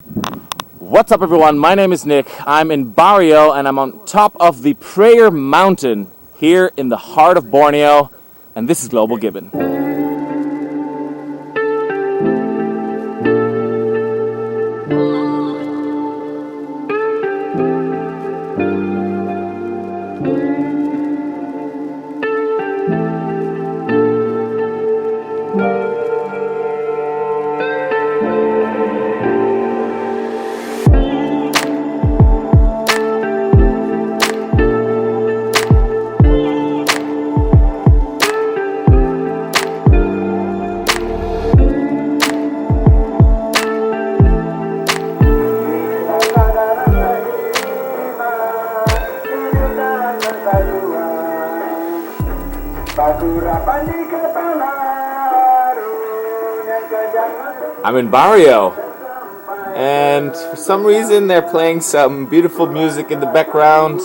What's up everyone, my name is Nick. I'm in Bario and I'm on top of the Prayer Mountain here in the heart of Borneo, and this is Global Gibbon. I'm in Bario, and for some reason they're playing some beautiful music in the background,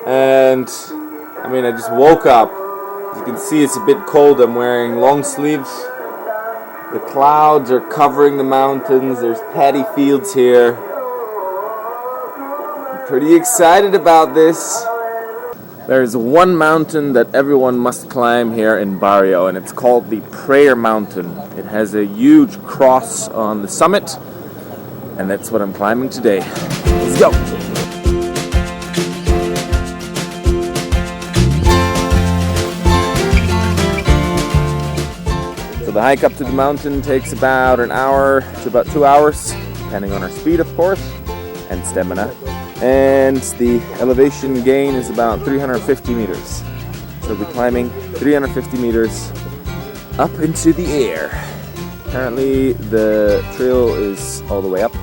and I just woke up. As you can see, it's a bit cold. I'm wearing long sleeves. The clouds are covering the mountains. There's paddy fields here. I'm pretty excited about this. There's one mountain that everyone must climb here in Bario, and it's called the Prayer Mountain. It has a huge cross on the summit, and that's what I'm climbing today. Let's go! So the hike up to the mountain takes about an hour to about 2 hours, depending on our speed, of course, and stamina. And the elevation gain is about 350 meters. So we'll be climbing 350 meters up into the air. Apparently the trail is all the way up.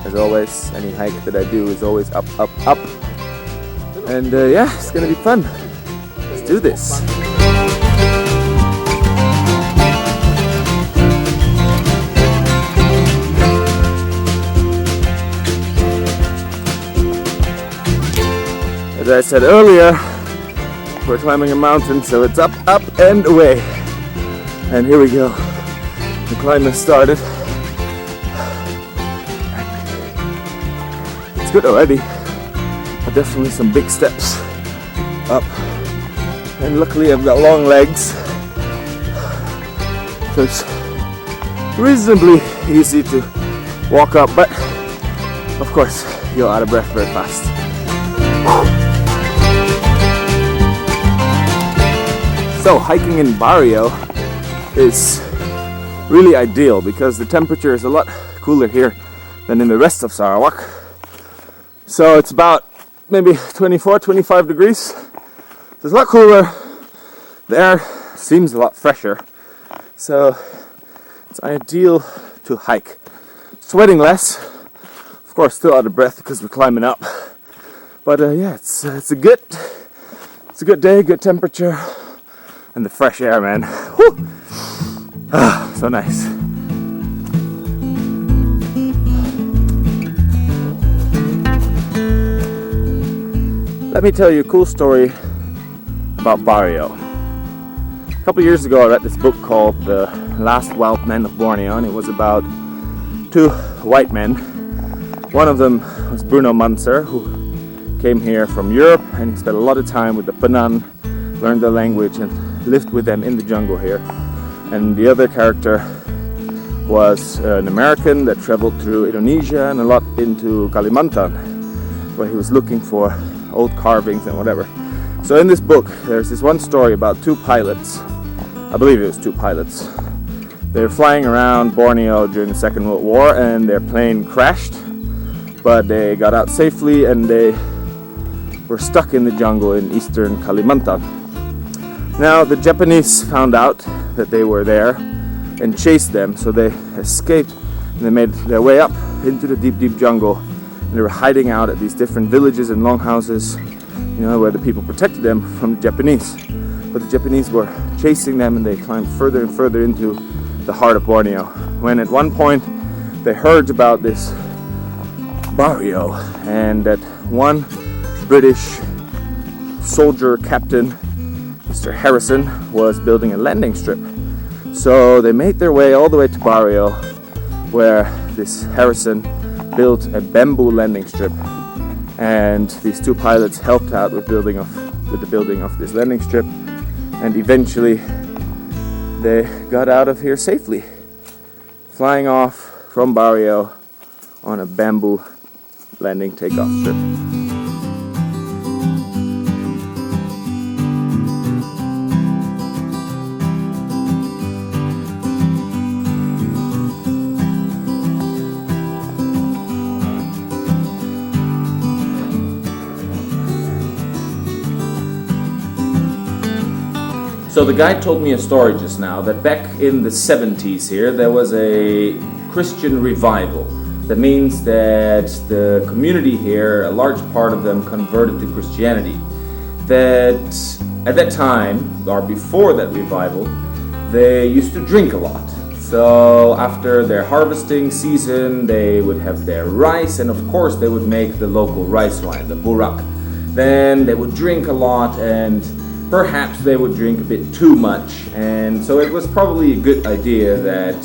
As always, any hike that I do is always up, up, up. And yeah, it's gonna be fun. Let's do this. As I said earlier, we're climbing a mountain, so it's up, up, and away. And here we go. The climb has started. It's good already, but definitely some big steps up. And luckily I've got long legs, so it's reasonably easy to walk up, but of course you're out of breath very fast. So hiking in Bario is really ideal because the temperature is a lot cooler here than in the rest of Sarawak. So it's about maybe 24, 25 degrees. So it's a lot cooler. The air seems a lot fresher. So it's ideal to hike. Sweating less. Of course, still out of breath because we're climbing up. But yeah, it's a good day, good temperature. And the fresh air, man. Woo! Ah, so nice. Let me tell you a cool story about Bario. A couple years ago I read this book called The Last Wild Men of Borneo, and it was about two white men. One of them was Bruno Munzer, who came here from Europe, and he spent a lot of time with the Penan, learned their language, and lived with them in the jungle here. And the other character was an American that traveled through Indonesia and a lot into Kalimantan, where he was looking for old carvings and whatever. So in this book there's this one story about two pilots. I believe it was two pilots. They were flying around Borneo during the Second World War, and their plane crashed, but they got out safely and they were stuck in the jungle in eastern Kalimantan. Now the Japanese found out that they were there and chased them, so they escaped and they made their way up into the deep, deep jungle, and they were hiding out at these different villages and longhouses, where the people protected them from the Japanese. But the Japanese were chasing them, and they climbed further and further into the heart of Borneo, when at one point they heard about this Bario, and that one British soldier captain, Mr. Harrison, was building a landing strip. So they made their way all the way to Bario, where this Harrison built a bamboo landing strip, and these two pilots helped out with the building of this landing strip, and eventually they got out of here safely, flying off from Bario on a bamboo landing takeoff strip. So the guy told me a story just now that back in the 70s here there was a Christian revival. That means that the community here, a large part of them converted to Christianity. That at that time, or before that revival, they used to drink a lot. So after their harvesting season, they would have their rice, and of course they would make the local rice wine, the burak. Then they would drink a lot, and perhaps they would drink a bit too much, and so it was probably a good idea that,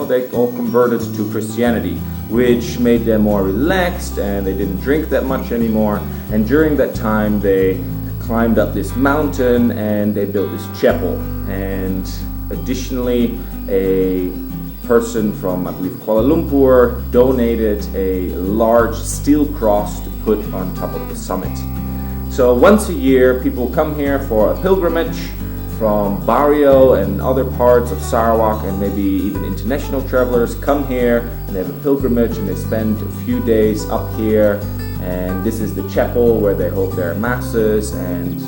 they all converted to Christianity, which made them more relaxed and they didn't drink that much anymore. And during that time they climbed up this mountain and they built this chapel. And additionally, a person from, I believe, Kuala Lumpur donated a large steel cross to put on top of the summit. So once a year, people come here for a pilgrimage from Bario and other parts of Sarawak, and maybe even international travelers come here and they have a pilgrimage and they spend a few days up here. And this is the chapel where they hold their masses. And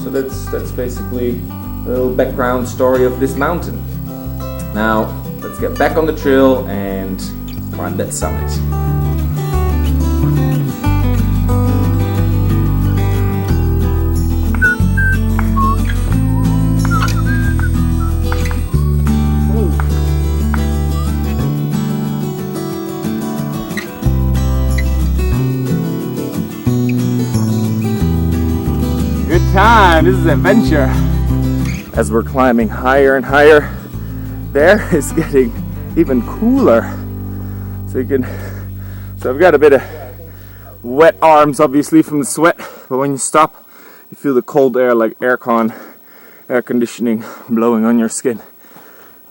so that's basically a little background story of this mountain. Now let's get back on the trail and climb that summit. Time. This is adventure. As we're climbing higher and higher, there is getting even cooler. So I've got a bit of wet arms, obviously, from the sweat, but when you stop, you feel the cold air, like air conditioning blowing on your skin.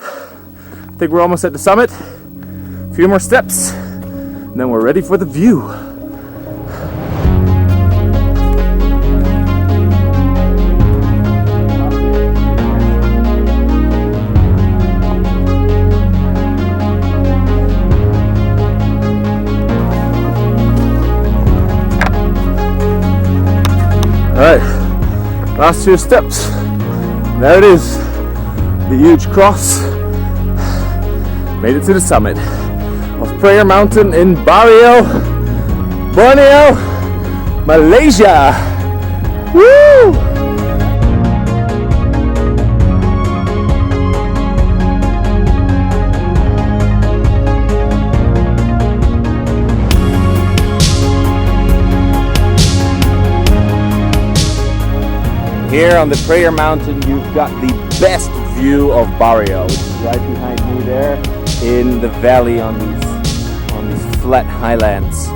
I think we're almost at the summit. A few more steps, and then we're ready for the view. Alright, last few steps. There it is, the huge cross. Made it to the summit of Prayer Mountain in Bario, Borneo, Malaysia. Woo! Here on the Prayer Mountain, you've got the best view of Bario, which is right behind me there in the valley on these flat highlands.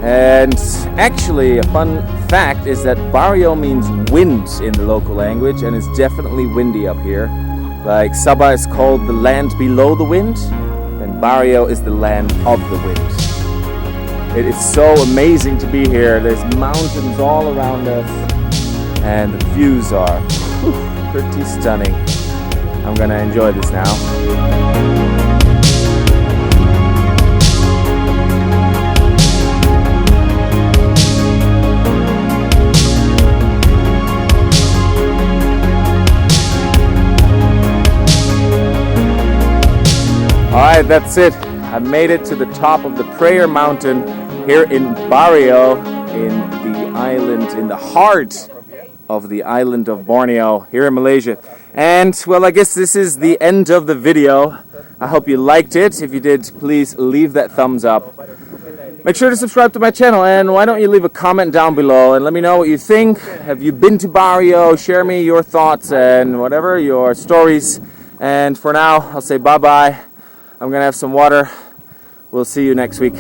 And actually, a fun fact is that Bario means wind in the local language, and it's definitely windy up here. Like Sabah is called the land below the wind, and Bario is the land of the wind. It is so amazing to be here. There's mountains all around us, and the views are pretty stunning. I'm gonna enjoy this now. Alright, that's it. I made it to the top of the Prayer Mountain here in Bario, in the island, in the heart of the island of Borneo, here in Malaysia. And, well, I guess this is the end of the video. I hope you liked it. If you did, please leave that thumbs up. Make sure to subscribe to my channel, and why don't you leave a comment down below and let me know what you think. Have you been to Bario? Share me your thoughts and whatever, your stories. And for now, I'll say bye-bye. I'm gonna have some water. We'll see you next week.